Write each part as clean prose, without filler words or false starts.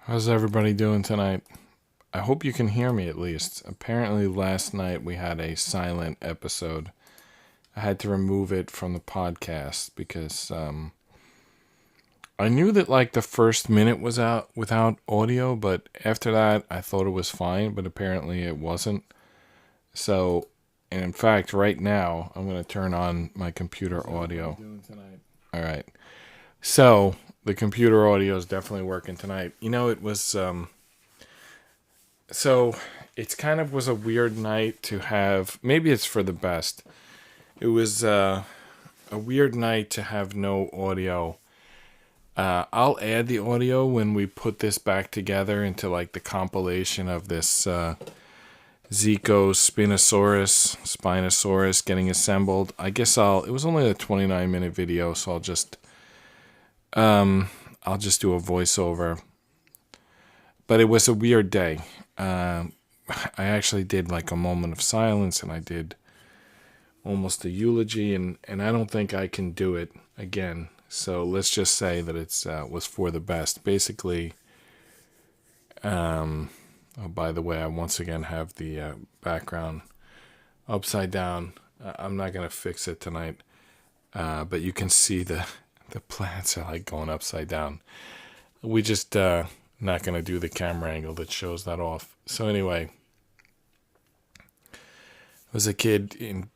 How's everybody doing tonight? I hope you can hear me at least. Apparently, last night we had a silent episode. I had to remove it from the podcast because I knew that like the first minute was out without audio, but after that I thought it was fine, but apparently it wasn't. So, and in fact, right now I'm going to turn on my computer audio. All right. So, the computer audio is definitely working tonight. You know, it was so it's kind of was a weird night to have. Maybe it's for the best. It was a weird night to have no audio. I'll add the audio when we put this back together into like the compilation of this Zeko Spinosaurus getting assembled. I guess it was only a 29-minute video, so I'll just do a voiceover. But it was a weird day. I actually did like a moment of silence, and I did almost a eulogy, and I don't think I can do it again. So let's just say that it's was for the best. Basically, oh, by the way, I once again have the background upside down. I'm not gonna fix it tonight, but you can see the plants are like going upside down. We just not gonna do the camera angle that shows that off. So anyway, there was a kid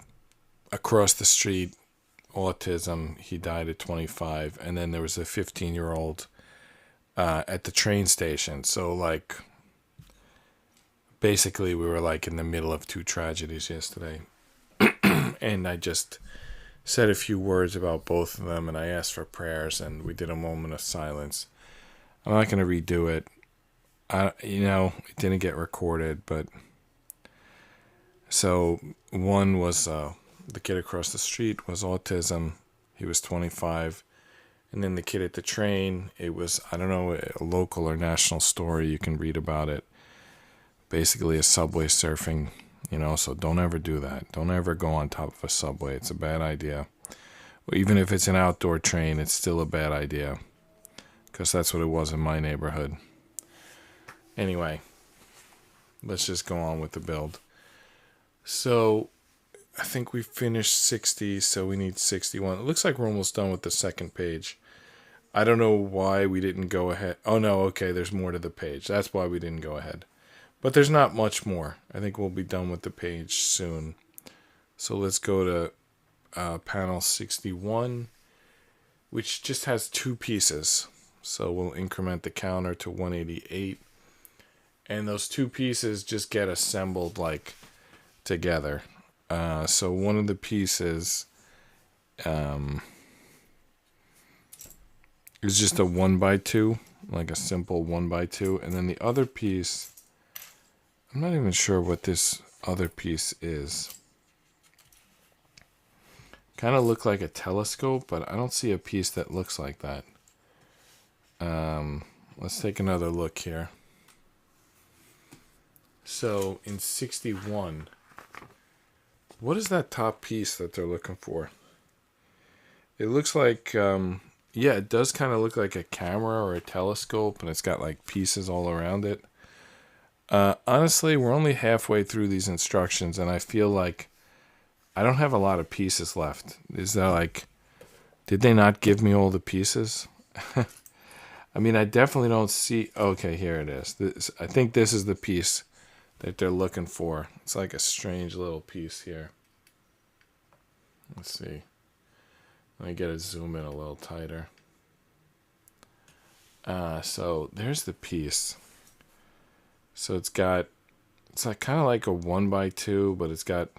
across the street, autism. He died at 25, and then there was a 15-year-old at the train station. So like, basically, we were like in the middle of two tragedies yesterday, and I just said a few words about both of them, and I asked for prayers, and we did a moment of silence. I'm not gonna redo it. It didn't get recorded, but so one was the kid across the street was autism. He was 25. And then the kid at the train, it was, I don't know, a local or national story. You can read about it. Basically a subway surfing, so don't ever do that. Don't ever go on top of a subway. It's a bad idea. Even if it's an outdoor train, it's still a bad idea. Because that's what it was in my neighborhood. Anyway, let's just go on with the build. So, I think we finished 60, so we need 61. It looks like we're almost done with the second page. I don't know why we didn't go ahead. Oh, no, okay, there's more to the page. That's why we didn't go ahead. But there's not much more. I think we'll be done with the page soon. So let's go to panel 61, which just has two pieces. So we'll increment the counter to 188. And those two pieces just get assembled like together. So one of the pieces is just a 1x2, like a simple 1x2, and then the other piece, I'm not even sure what this other piece is. Kind of look like a telescope, but I don't see a piece that looks like that. Let's take another look here. So in 61, what is that top piece that they're looking for? It looks like, it does kind of look like a camera or a telescope, and it's got like pieces all around it. Honestly, we're only halfway through these instructions, and I feel like I don't have a lot of pieces left. Is that like, did they not give me all the pieces? I mean, I definitely don't see. Okay, here it is. I think this is the piece that they're looking for. It's like a strange little piece here. Let's see. Let me get it zoom in a little tighter. So there's the piece. So it's like kind of like a 1x2, but it's got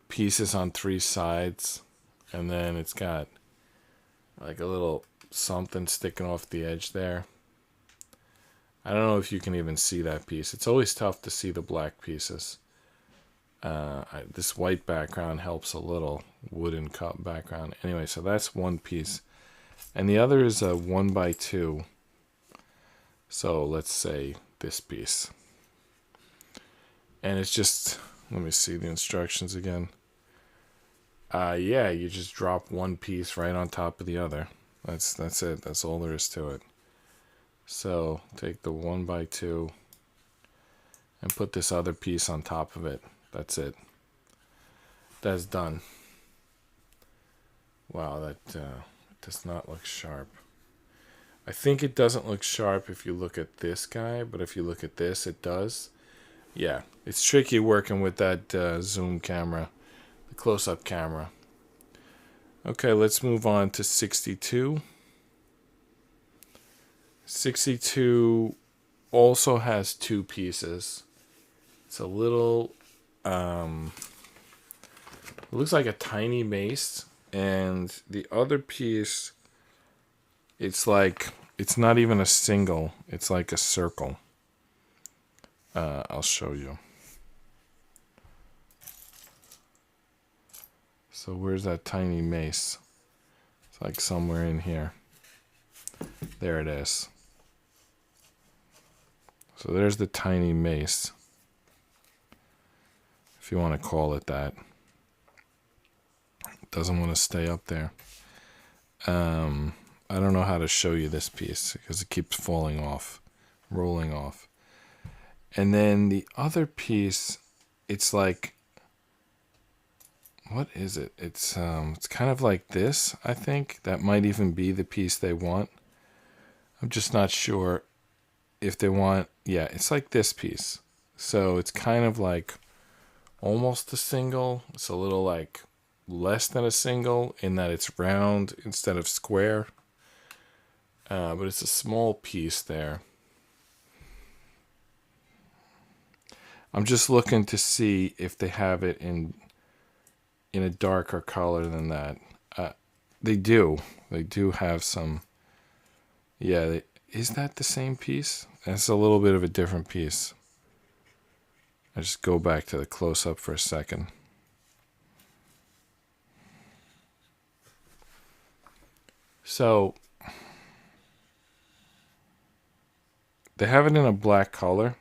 pieces on three sides, and then it's got like a little something sticking off the edge there. I don't know if you can even see that piece. It's always tough to see the black pieces. This white background helps a little, wooden cup background. Anyway, so that's one piece. And the other is a 1x2. So let's say this piece. And it's just, let me see the instructions again. You just drop one piece right on top of the other. That's it. That's all there is to it. So take the 1x2 and put this other piece on top of it. That's it. That's done. Wow, that does not look sharp. I think it doesn't look sharp if you look at this guy, but if you look at this, it does. Yeah, it's tricky working with that zoom camera, the close-up camera. Okay, let's move on to 62. 62 also has two pieces. It's a little, it looks like a tiny mace, and the other piece, it's like, it's not even a single, it's like a circle. I'll show you. So where's that tiny mace? It's like somewhere in here. There it is. So there's the tiny mace, if you want to call it that. It doesn't want to stay up there. I don't know how to show you this piece because it keeps falling off, rolling off. And then the other piece, it's like, what is it? It's kind of like this, I think. That might even be the piece they want. I'm just not sure if they want, yeah, it's like this piece. So it's kind of like almost a single. It's a little like less than a single in that it's round instead of square. But it's a small piece there. I'm just looking to see if they have it in a darker color than that. They do. They do have some. Yeah, is that the same piece? That's a little bit of a different piece. I just go back to the close-up for a second. So they have it in a black color,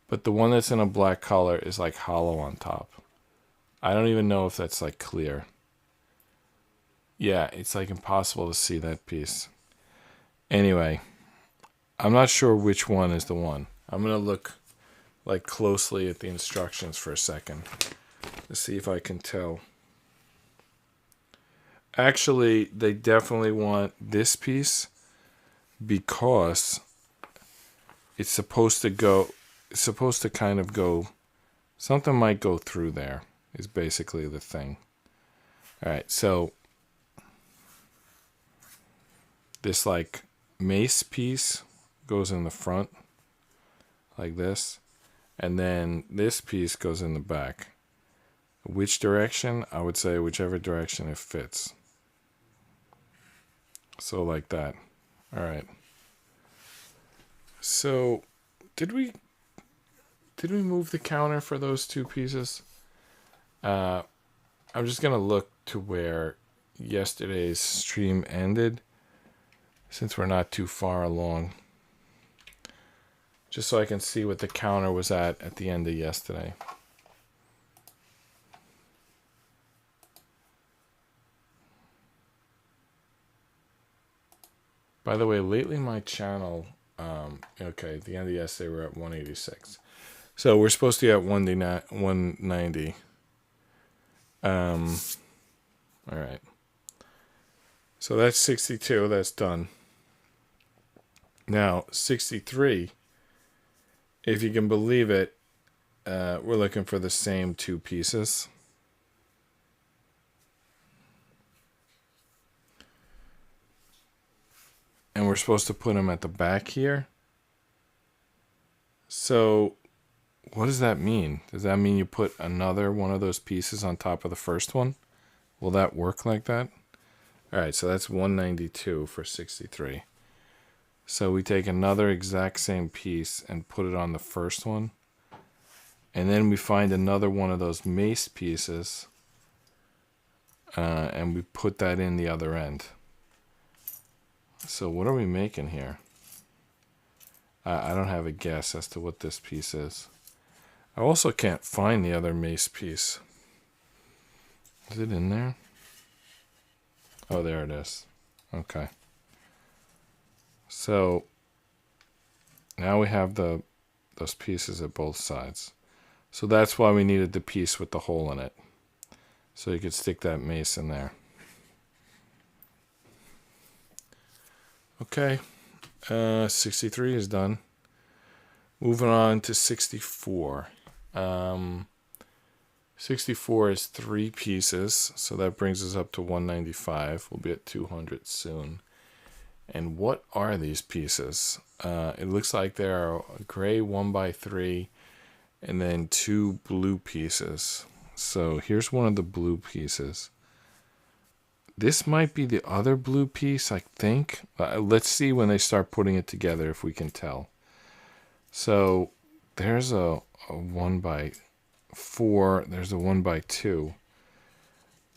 but the one that's in a black color is like hollow on top. I don't even know if that's like clear. Yeah, it's like impossible to see that piece. Anyway, I'm not sure which one is the one. I'm going to look like closely at the instructions for a second to see if I can tell. Actually, they definitely want this piece because it's supposed to kind of go, something might go through there is basically the thing. All right, so this like mace piece goes in the front like this, and then this piece goes in the back. Which direction? I would say whichever direction it fits. So like that. All right. So did we move the counter for those two pieces? I'm just gonna look to where yesterday's stream ended, since we're not too far along, just so I can see what the counter was at the end of yesterday. By the way, lately my channel, okay, at the end of yesterday we're at 186. So we're supposed to be at 190. All right. So that's 62, that's done. Now, 63, if you can believe it, we're looking for the same two pieces. And we're supposed to put them at the back here. So what does that mean? Does that mean you put another one of those pieces on top of the first one? Will that work like that? All right, so that's 192 for 63. So we take another exact same piece and put it on the first one. And then we find another one of those mace pieces. And we put that in the other end. So what are we making here? I don't have a guess as to what this piece is. I also can't find the other mace piece. Is it in there? Oh, there it is. Okay. So Now we have those pieces at both sides. So that's why we needed the piece with the hole in it. So you could stick that mace in there. Okay, 63 is done. Moving on to 64. 64 is 3 pieces, so that brings us up to 195. We'll be at 200 soon. And what are these pieces? It looks like there are a gray 1x3 and then 2 blue pieces. So here's one of the blue pieces. This might be the other blue piece, I think. Let's see when they start putting it together if we can tell. So there's a 1x4, there's a 1x2,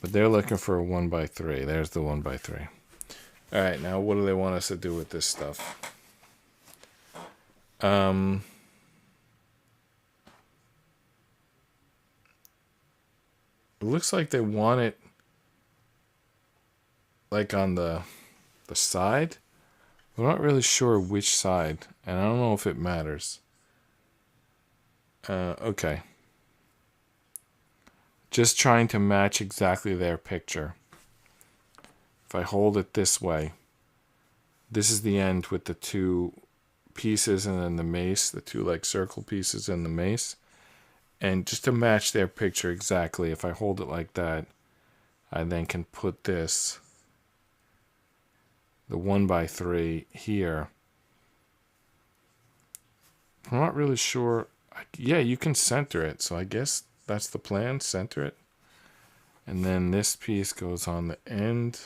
but they're looking for a 1x3. There's the 1x3. All right, now what do they want us to do with this stuff? It looks like they want it like on the side. I'm not really sure which side, and I don't know if it matters. Okay. Just trying to match exactly their picture. If I hold it this way, this is the end with the 2 pieces and then the mace, the 2 like circle pieces and the mace. And just to match their picture exactly, if I hold it like that, I then can put this, the 1x3 here. I'm not really sure. Yeah, you can center it. So I guess that's the plan, center it. And then this piece goes on the end.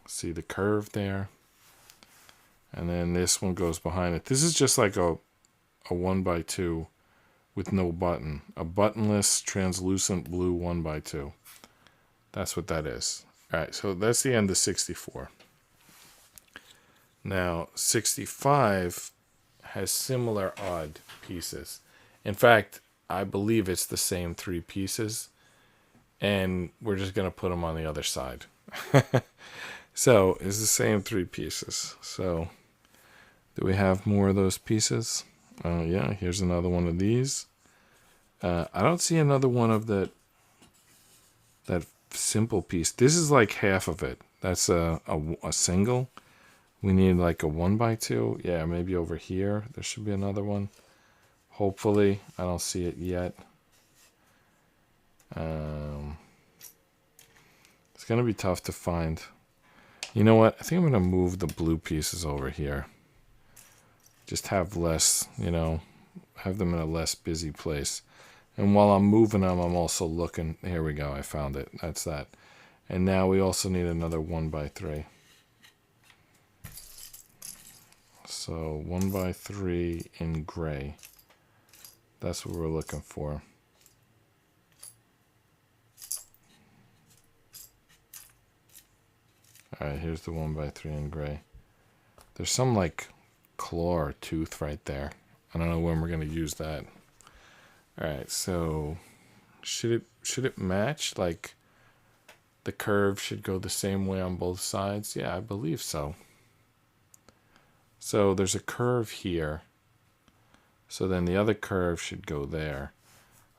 See the curve there. And then this one goes behind it. This is just like a 1x2 with no button. A buttonless, translucent blue 1x2. That's what that is. All right, so that's the end of 64. Now, 65 has similar odd pieces. In fact, I believe it's the same 3 pieces, and we're just going to put them on the other side. So, it's the same 3 pieces. So, do we have more of those pieces? Yeah, here's another one of these. I don't see another one of that simple piece. This is like half of it. That's a single. We need like a 1x2. Yeah, maybe over here there should be another one. Hopefully, I don't see it yet. It's gonna be tough to find. You know what? I think I'm gonna move the blue pieces over here. Just have less, have them in a less busy place. And while I'm moving them, I'm also looking. Here we go. I found it. That's that. And now we also need another 1x3. So 1x3 in gray. That's what we're looking for. Alright, here's the 1x3 in gray. There's some like claw or tooth right there. I don't know when we're going to use that. Alright, so should it match? Like the curve should go the same way on both sides? Yeah, I believe so. So there's a curve here. So then the other curve should go there.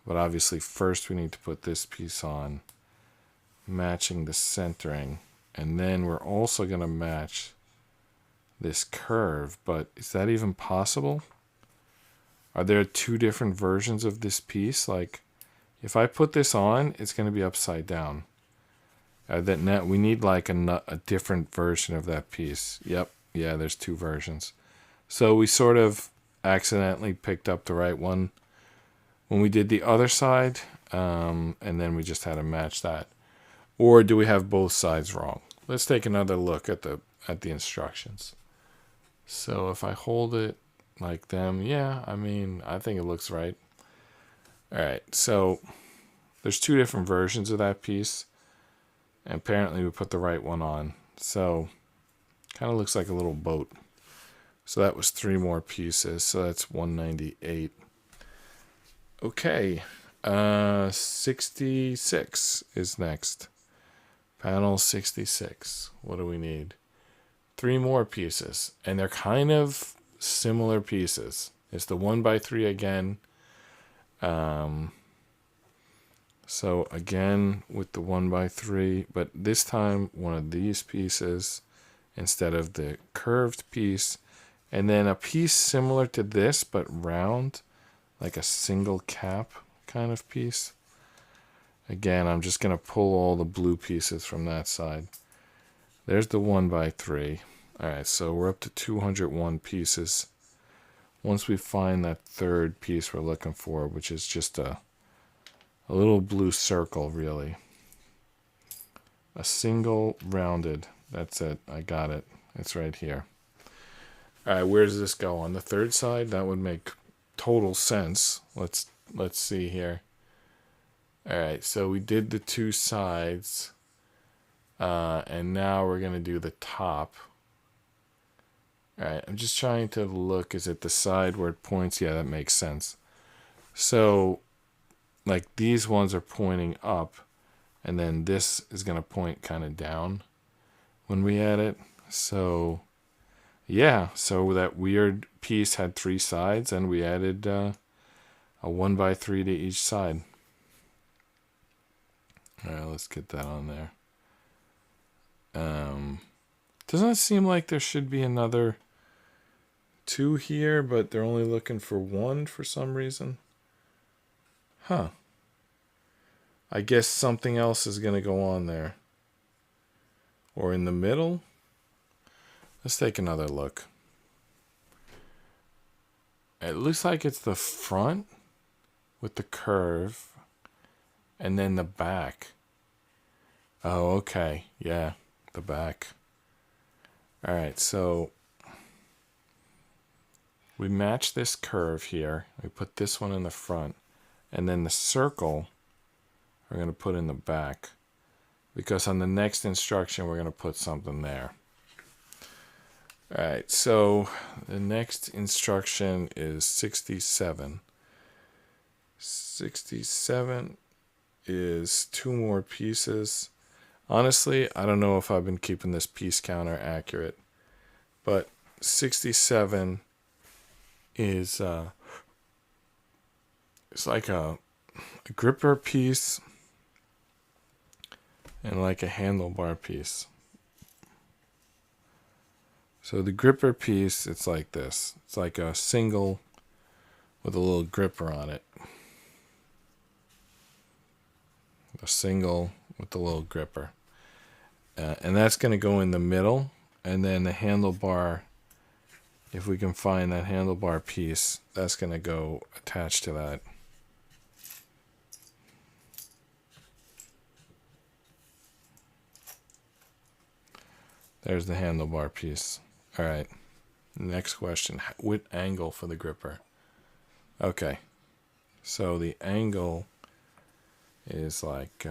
But obviously first we need to put this piece on, matching the centering. And then we're also going to match this curve. But is that even possible? Are there 2 different versions of this piece? Like, if I put this on, it's going to be upside down. We need like a different version of that piece. Yep. Yeah, there's 2 versions. So we sort of accidentally picked up the right one when we did the other side. And then we just had to match that. Or do we have both sides wrong? Let's take another look at the instructions. So if I hold it like them, yeah, I mean, I think it looks right. All right, so there's 2 different versions of that piece. And apparently we put the right one on. So kind of looks like a little boat. So that was 3 more pieces. So that's 198. Okay, 66 is next. Panel 66. What do we need? 3 more pieces. And they're kind of similar pieces. It's the 1x3 again. So again with the 1x3, but this time one of these pieces instead of the curved piece, and then a piece similar to this but round, like a single cap kind of piece. Again, I'm just going to pull all the blue pieces from that side. There's the 1x3. Alright, so we're up to 201 pieces. Once we find that third piece we're looking for, which is just a little blue circle, really. A single rounded. That's it. I got it. It's right here. Alright, where does this go? On the third side? That would make total sense. Let's see here. Alright, so we did the two sides. And now we're going to do the top. Alright, I'm just trying to look. Is it the side where it points? Yeah, that makes sense. So, like these ones are pointing up. And then this is going to point kind of down when we add it. So, yeah. So that weird piece had three sides. And we added a 1x3 to each side. Alright, let's get that on there. Doesn't it seem like there should be another two here, but they're only looking for one for some reason? Huh. I guess something else is going to go on there. Or in the middle? Let's take another look. It looks like it's the front with the curve and then the back. Oh, okay. Yeah, the back. Alright, so we match this curve here. We put this one in the front. And then the circle we're going to put in the back. Because on the next instruction we're going to put something there. Alright, so the next instruction is 67. 67 is two more pieces. Honestly, I don't know if I've been keeping this piece counter accurate, but 67 is it's like a gripper piece and like a handlebar piece. So the gripper piece, it's like this. It's like a single with a little gripper on it. A single with a little gripper. And that's going to go in the middle. And then the handlebar, if we can find that handlebar piece, that's going to go attached to that. There's the handlebar piece. All right. Next question. What angle for the gripper? Okay. So the angle is like...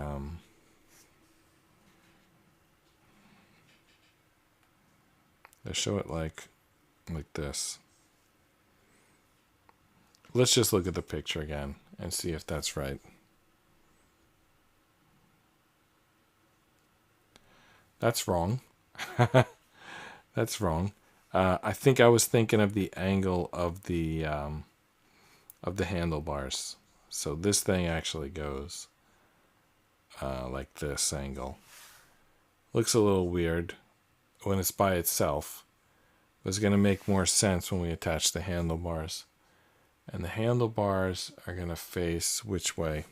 they show it like this. Let's just look at the picture again and see if that's right. That's wrong. That's wrong. I think I was thinking of the angle of the handlebars. So this thing actually goes like this angle. Looks a little weird when it's by itself. But it's going to make more sense when we attach the handlebars. And the handlebars are going to face which way?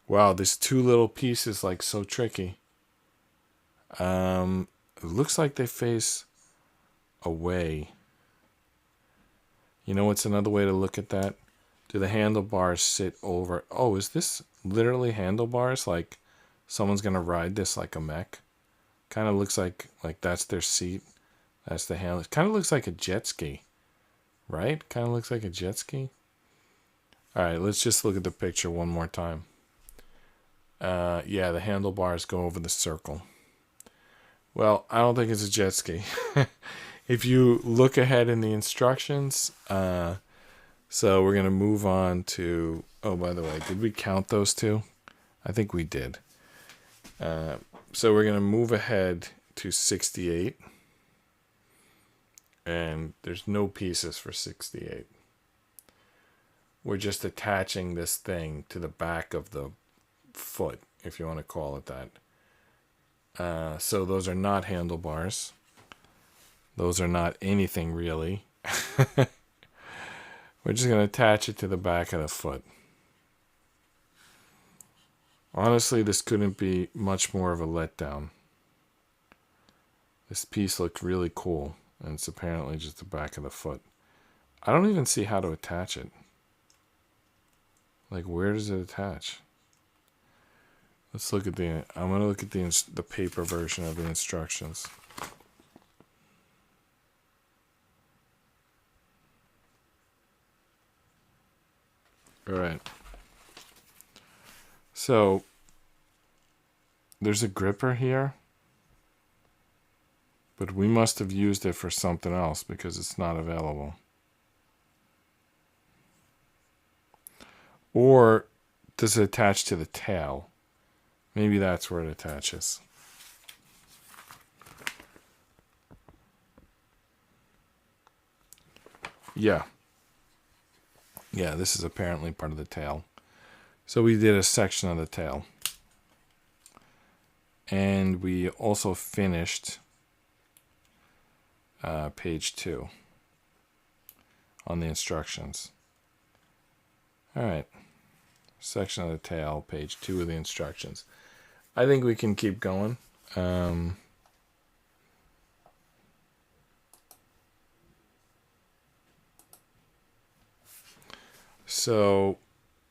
Wow, these two little pieces like so tricky. It looks like they face away. You know what's another way to look at that? Do the handlebars sit over? Oh, is this literally handlebars? Like someone's going to ride this like a mech? Kind of looks like that's their seat. That's the handle. It kind of looks like a jet ski. Right? Kind of looks like a jet ski. Alright, let's just look at the picture one more time. Yeah, the handlebars go over the circle. Well, I don't think it's a jet ski. If you look ahead in the instructions, so we're going to move on to... Oh, by the way, did we count those two? I think we did. So we're going to move ahead to 68. and there's no pieces for 68. We're just attaching this thing to the back of the foot, if you want to call it that. So those are not handlebars. Those are not anything really. We're just going to attach it to the back of the foot. Honestly, this couldn't be much more of a letdown. This piece looked really cool, and it's apparently just the back of the foot. I don't even see how to attach it. Like, where does it attach? Let's look at I'm going to look at the paper version of the instructions. All right. So, there's a gripper here. But we must have used it for something else because it's not available. Or does it attach to the tail? Maybe that's where it attaches. Yeah. Yeah, this is apparently part of the tail. So we did a section of the tail. And we also finished page 2 on the instructions. All right. Section of the tail, page 2 of the instructions. I think we can keep going. So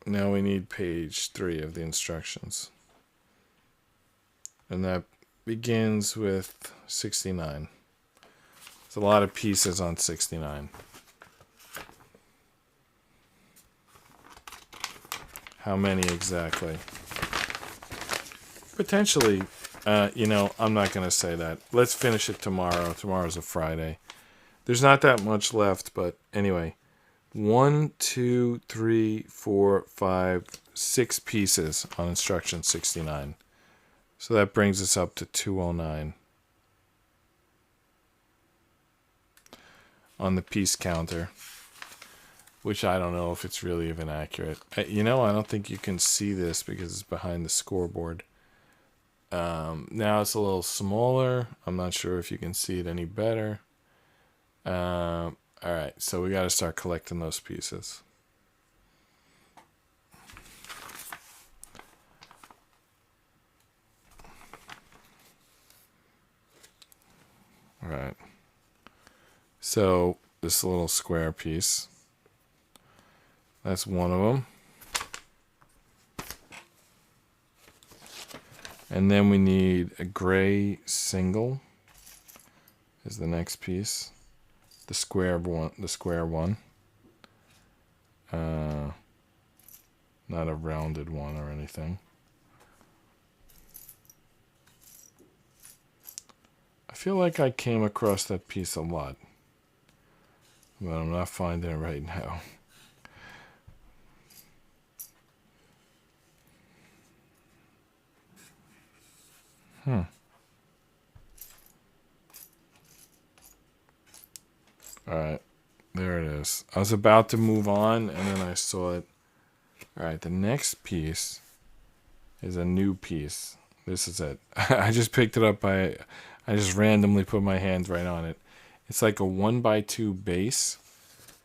now we need page 3 of the instructions. And that begins with 69. There's a lot of pieces on 69. How many exactly? Potentially, I'm not going to say that. Let's finish it tomorrow. Tomorrow's a Friday. There's not that much left, but anyway. 1, 2, 3, 4, 5, 6 pieces on instruction 69. So that brings us up to 209 on the piece counter, which I don't know if it's really even accurate. I don't think you can see this because it's behind the scoreboard. Now it's a little smaller. I'm not sure if you can see it any better. All right, so we got to start collecting those pieces. All right. So this little square piece, that's one of them. And then we need a gray single is the next piece. The square one. Not a rounded one or anything. I feel like I came across that piece a lot, but I'm not finding it right now. Alright, there it is. I was about to move on, and then I saw it. Alright, the next piece is a new piece. This is it. I just picked it up I just randomly put my hands right on it. It's like a 1x2 base,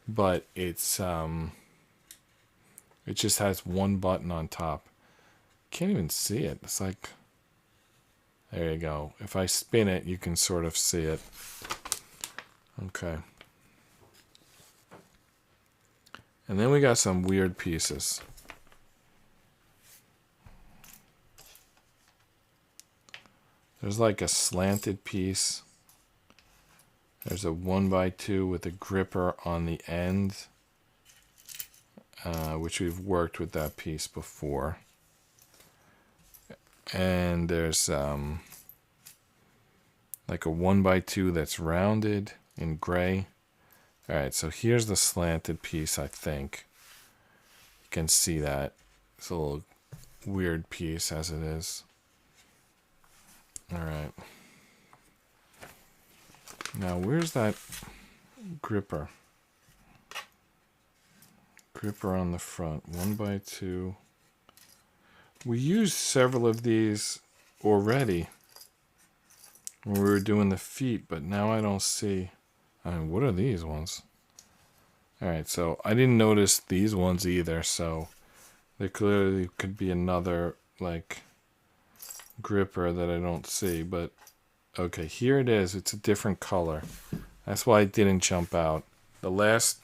but it just has one button on top. Can't even see it. It's like, there you go. If I spin it, you can sort of see it. Okay. And then we got some weird pieces. There's like a slanted piece. There's a 1x2 with a gripper on the end, which we've worked with that piece before. And there's like a 1x2 that's rounded in gray. All right, so here's the slanted piece, I think. You can see that. It's a little weird piece as it is. All right. Now, where's that? gripper. Gripper on the front, 1x2. We used several of these already when we were doing the feet, but now I don't see. I mean, what are these ones? Alright, so I didn't notice these ones either, so there clearly could be another, like, gripper that I don't see, but okay, here it is. It's a different color. That's why it didn't jump out. The last,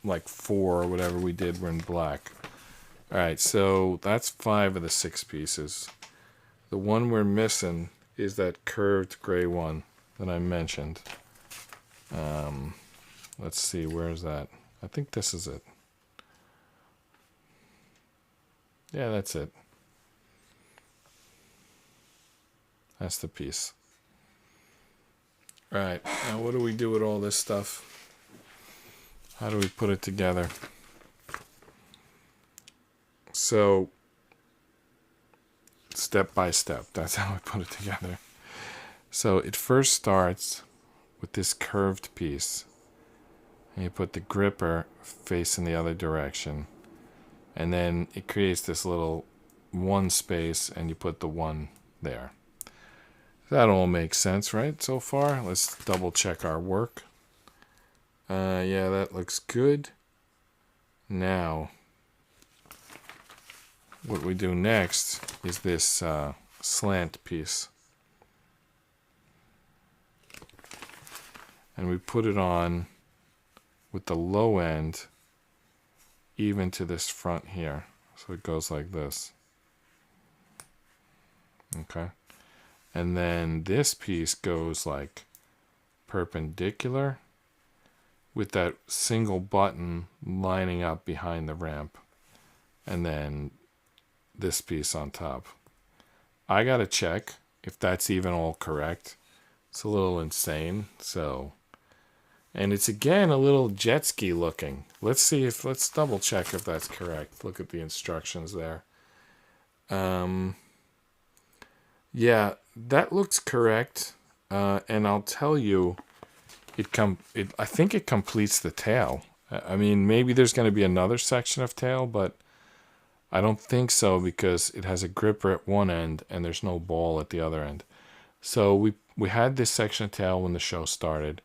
like, 4 or whatever we did were in black. Alright, so that's 5 of the 6 pieces. The one we're missing is that curved gray one that I mentioned. Let's see, where is that? I think this is it. Yeah, that's it. That's the piece. Alright, now what do we do with all this stuff? How do we put it together? So, step by step, that's how I put it together. So it first starts with this curved piece. And you put the gripper facing the other direction. And then it creates this little 1 space, and you put the 1 there. That all makes sense, right, so far? Let's double check our work. Yeah, that looks good. Now, what we do next is this slant piece. And we put it on with the low end even to this front here. So it goes like this. Okay. And then this piece goes like perpendicular with that single button lining up behind the ramp. And then this piece on top. I gotta check if that's even all correct. It's a little insane, so... And it's again a little jet ski looking. Let's double check if that's correct. Look at the instructions there. Yeah, that looks correct. And I'll tell you, I think it completes the tail. I mean, maybe there's going to be another section of tail, but I don't think so because it has a gripper at one end and there's no ball at the other end. So we had this section of tail when the show started.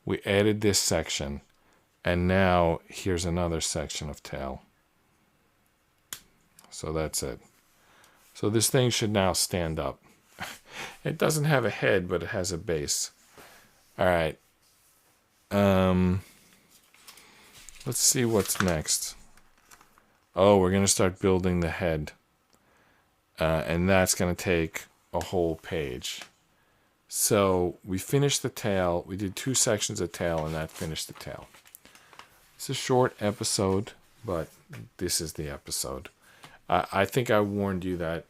We added this section, and now here's another section of tail. So that's it. So this thing should now stand up. It doesn't have a head, but it has a base. All right. Let's see what's next. Oh, we're going to start building the head. And that's going to take a whole page. So we finished the tail. We did 2 sections of tail, and that finished the tail. It's a short episode, but this is the episode. I think I warned you that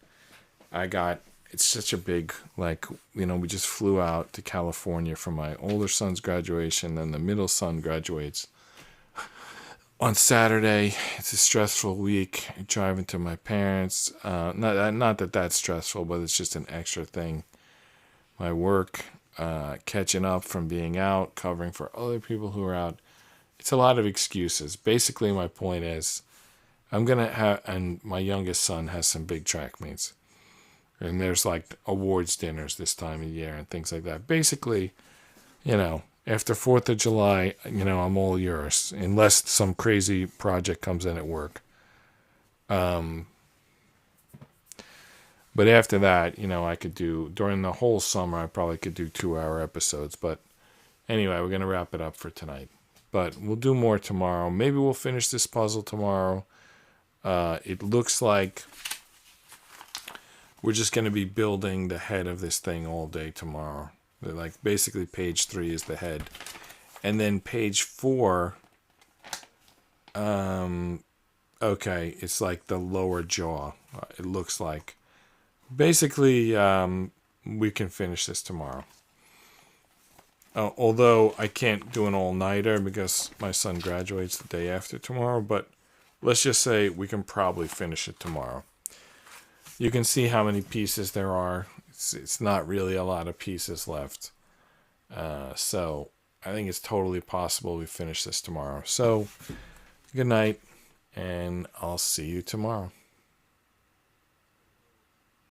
it's such a big, we just flew out to California for my older son's graduation, and the middle son graduates on Saturday. It's a stressful week driving to my parents. Not that that's stressful, but it's just an extra thing. My work, catching up from being out, covering for other people who are out. It's a lot of excuses. Basically, my point is, I'm going to have, and my youngest son has some big track meets. And there's like awards dinners this time of year and things like that. Basically, after 4th of July, I'm all yours. Unless some crazy project comes in at work. But after that, I could do, during the whole summer, I probably could do 2-hour episodes. But anyway, we're going to wrap it up for tonight. But we'll do more tomorrow. Maybe we'll finish this puzzle tomorrow. It looks like we're just going to be building the head of this thing all day tomorrow. Like, basically, page 3 is the head. And then page 4, okay, it's like the lower jaw. It looks like. Basically, we can finish this tomorrow. Although I can't do an all-nighter because my son graduates the day after tomorrow, but let's just say we can probably finish it tomorrow. You can see how many pieces there are. It's not really a lot of pieces left. So I think it's totally possible we finish this tomorrow. So, good night, and I'll see you tomorrow.